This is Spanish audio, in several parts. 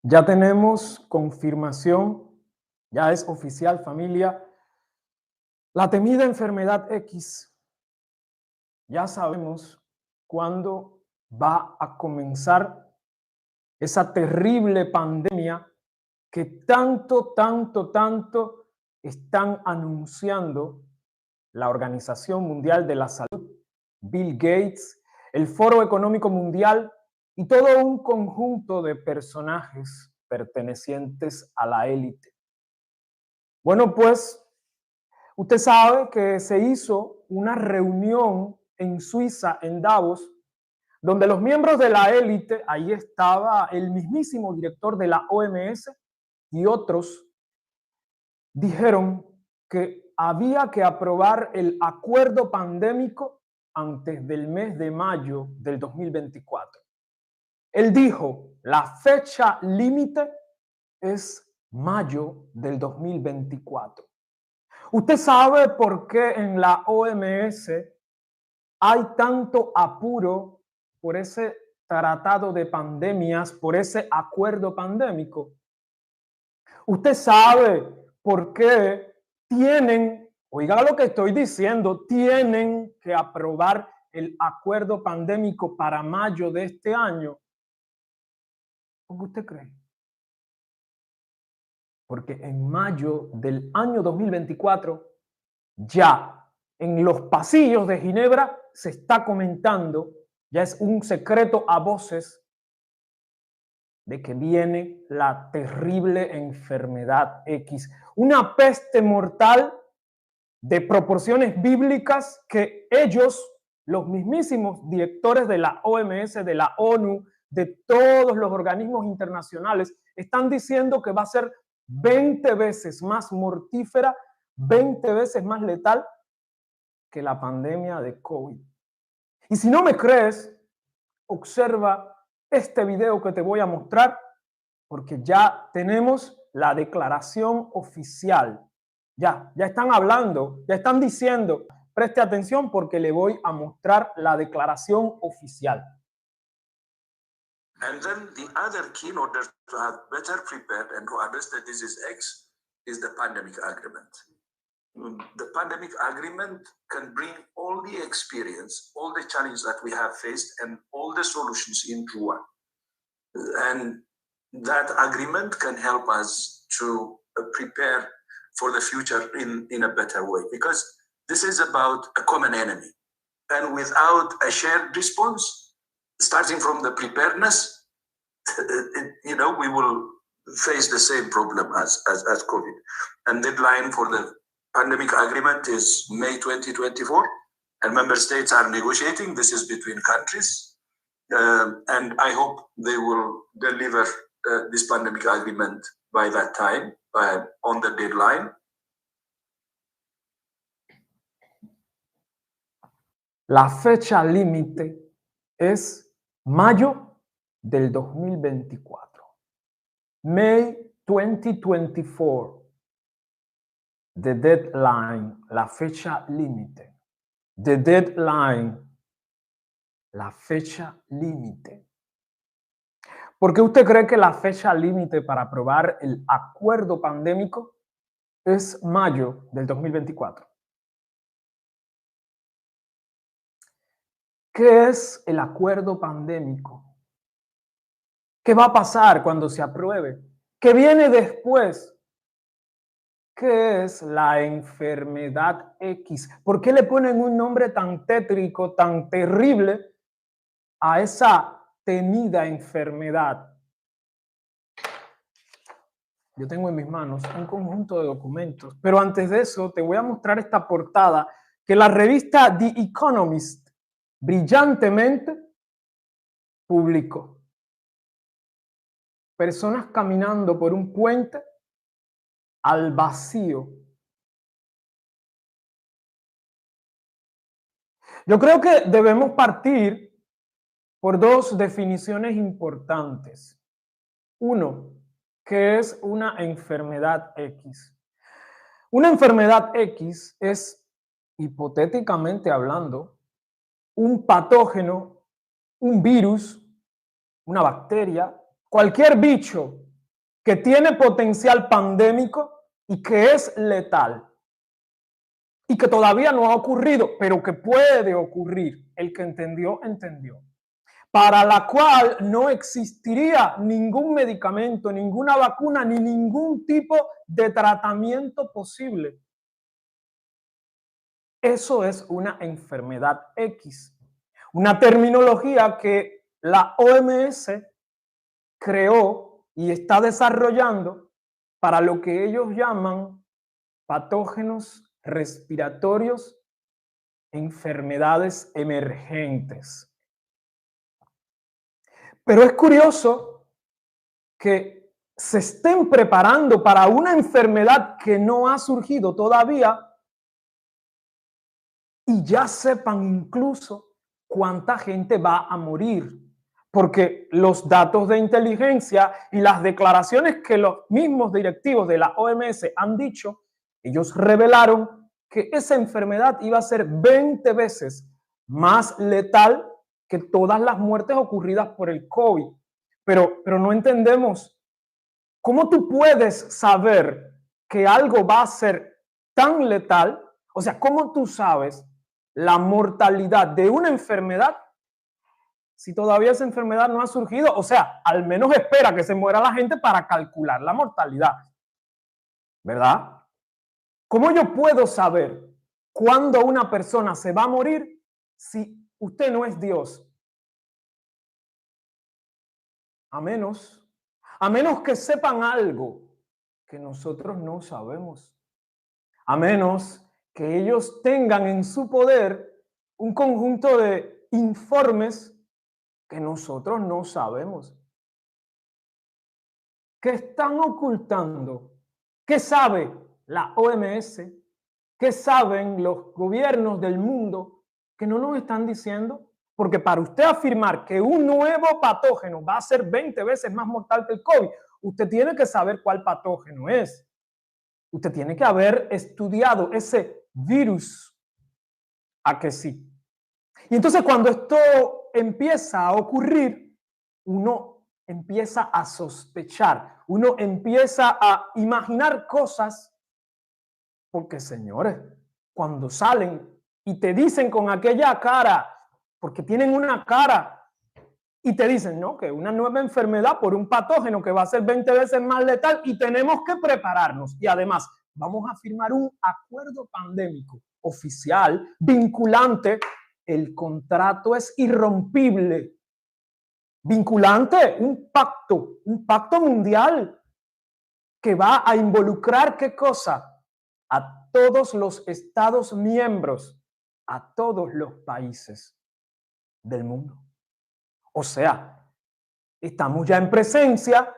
Ya tenemos confirmación, ya es oficial, familia. La temida enfermedad X, ya sabemos cuándo va a comenzar esa terrible pandemia que tanto están anunciando la Organización Mundial de la Salud, Bill Gates, el Foro Económico Mundial y todo un conjunto de personajes pertenecientes a la élite. Bueno, pues usted sabe que se hizo una reunión en Suiza, en Davos, donde los miembros de la élite, ahí estaba el mismísimo director de la OMS y otros, dijeron que había que aprobar el acuerdo pandémico antes del mes de mayo del 2024. Él dijo, la fecha límite es mayo del 2024. ¿Usted sabe por qué en la OMS hay tanto apuro por ese tratado de pandemias, por ese acuerdo pandémico? ¿Usted sabe por qué tienen, oiga lo que estoy diciendo, tienen que aprobar el acuerdo pandémico para mayo de este año? ¿Por qué usted cree? Porque en mayo del año 2024 ya en los pasillos de Ginebra se está comentando, ya es un secreto a voces, de que viene la terrible enfermedad X, una peste mortal de proporciones bíblicas que ellos, los mismísimos directores de la OMS, de la ONU, de todos los organismos internacionales, están diciendo que va a ser 20 veces más mortífera, 20 veces más letal que la pandemia de COVID. Y si no me crees, observa este video que te voy a mostrar, porque ya tenemos la declaración oficial. Ya están hablando, ya están diciendo, preste atención porque le voy a mostrar la declaración oficial. And then the other key in order to have better prepared and to address the disease X is the pandemic agreement. The pandemic agreement can bring all the experience, all the challenges that we have faced, and all the solutions into one. And that agreement can help us to prepare for the future in a better way, because this is about a common enemy. And without a shared response, starting from the preparedness, we will face the same problem as COVID. And deadline for the pandemic agreement is May 2024, and member states are negotiating. This is between countries, and I hope they will deliver this pandemic agreement by that time, on the deadline. La fecha límite es mayo del 2024. May 2024. The deadline, la fecha límite. The deadline, la fecha límite. ¿Por qué usted cree que la fecha límite para aprobar el acuerdo pandémico es mayo del 2024? ¿Qué es el acuerdo pandémico? ¿Qué va a pasar cuando se apruebe? ¿Qué viene después? ¿Qué es la enfermedad X? ¿Por qué le ponen un nombre tan tétrico, tan terrible a esa temida enfermedad? Yo tengo en mis manos un conjunto de documentos, pero antes de eso te voy a mostrar esta portada que la revista The Economist brillantemente publicó. Personas caminando por un puente al vacío. Yo creo que debemos partir por dos definiciones importantes. Uno, ¿qué es una enfermedad X? Una enfermedad X es, hipotéticamente hablando, un patógeno, un virus, una bacteria, cualquier bicho que tiene potencial pandémico y que es letal y que todavía no ha ocurrido, pero que puede ocurrir. El que entendió, entendió. Para la cual no existiría ningún medicamento, ninguna vacuna, ni ningún tipo de tratamiento posible. Eso es una enfermedad X, una terminología que la OMS creó y está desarrollando para lo que ellos llaman patógenos respiratorios, enfermedades emergentes. Pero es curioso que se estén preparando para una enfermedad que no ha surgido todavía y ya sepan incluso cuánta gente va a morir. Porque los datos de inteligencia y las declaraciones que los mismos directivos de la OMS han dicho, ellos revelaron que esa enfermedad iba a ser 20 veces más letal que todas las muertes ocurridas por el COVID. Pero no entendemos cómo tú puedes saber que algo va a ser tan letal. O sea, ¿cómo tú sabes la mortalidad de una enfermedad si todavía esa enfermedad no ha surgido? O sea, al menos espera que se muera la gente para calcular la mortalidad, ¿verdad? ¿Cómo yo puedo saber cuándo una persona se va a morir si usted no es Dios? A menos que sepan algo que nosotros no sabemos. A menos que ellos tengan en su poder un conjunto de informes que nosotros no sabemos. ¿Qué están ocultando? ¿Qué sabe la OMS? ¿Qué saben los gobiernos del mundo que no nos están diciendo? Porque para usted afirmar que un nuevo patógeno va a ser 20 veces más mortal que el COVID, usted tiene que saber cuál patógeno es. Usted tiene que haber estudiado ese virus. ¿A que sí? Y entonces cuando esto empieza a ocurrir, uno empieza a sospechar, uno empieza a imaginar cosas, porque señores, cuando salen y te dicen con aquella cara, porque tienen una cara, y te dicen, no, que una nueva enfermedad por un patógeno que va a ser 20 veces más letal y tenemos que prepararnos. Y además, vamos a firmar un acuerdo pandémico oficial, vinculante. El contrato es irrompible. Vinculante, un pacto mundial que va a involucrar, ¿qué cosa? A todos los estados miembros, a todos los países del mundo. O sea, estamos ya en presencia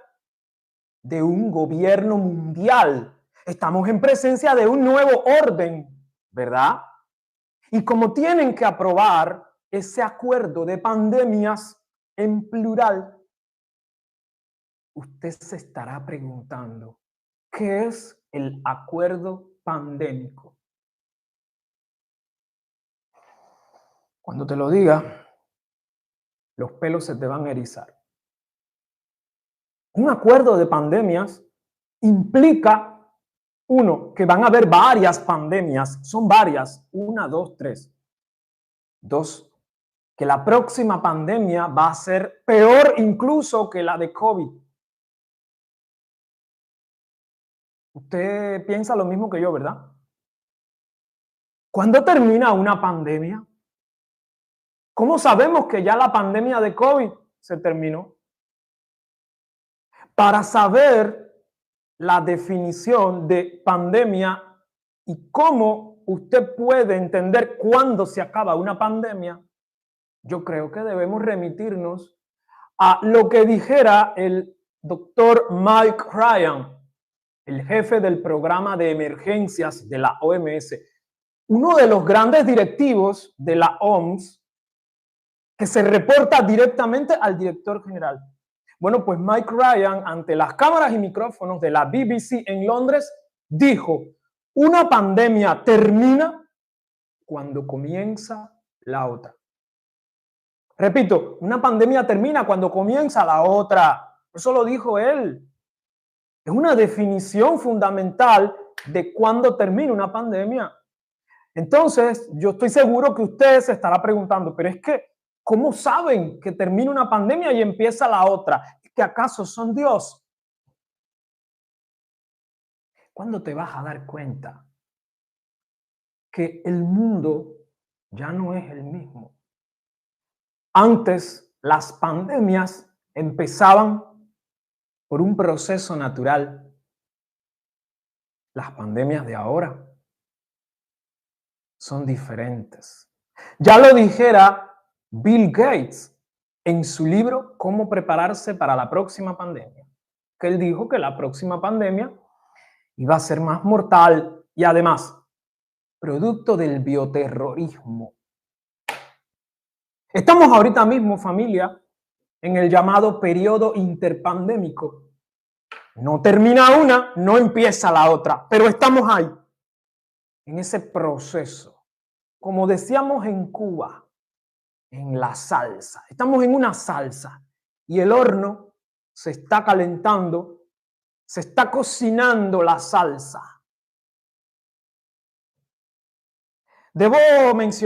de un gobierno mundial. Estamos en presencia de un nuevo orden, ¿verdad? Y como tienen que aprobar ese acuerdo de pandemias en plural, usted se estará preguntando, ¿qué es el acuerdo pandémico? Cuando te lo diga, los pelos se te van a erizar. Un acuerdo de pandemias implica, uno, que van a haber varias pandemias, son varias, 1, 2, 3. 2, que la próxima pandemia va a ser peor incluso que la de COVID. Usted piensa lo mismo que yo, ¿verdad? ¿Cuándo termina una pandemia? ¿Cómo sabemos que ya la pandemia de COVID se terminó? Para saber la definición de pandemia y cómo usted puede entender cuándo se acaba una pandemia, yo creo que debemos remitirnos a lo que dijera el doctor Mike Ryan, el jefe del programa de emergencias de la OMS, uno de los grandes directivos de la OMS, que se reporta directamente al director general. Bueno, pues Mike Ryan, ante las cámaras y micrófonos de la BBC en Londres, dijo, una pandemia termina cuando comienza la otra. Repito, una pandemia termina cuando comienza la otra. Eso lo dijo él. Es una definición fundamental de cuándo termina una pandemia. Entonces, yo estoy seguro que usted se estará preguntando, pero es que, ¿cómo saben que termina una pandemia y empieza la otra? ¿Que acaso son Dios? ¿Cuándo te vas a dar cuenta que el mundo ya no es el mismo? Antes, las pandemias empezaban por un proceso natural. Las pandemias de ahora son diferentes. Ya lo dijera Bill Gates en su libro Cómo prepararse para la próxima pandemia, que él dijo que la próxima pandemia iba a ser más mortal y además producto del bioterrorismo. Estamos ahorita mismo, familia, en el llamado periodo interpandémico. No termina una, no empieza la otra, pero estamos ahí, en ese proceso. Como decíamos en Cuba, en la salsa. Estamos en una salsa y el horno se está calentando, se está cocinando la salsa. Debo mencionar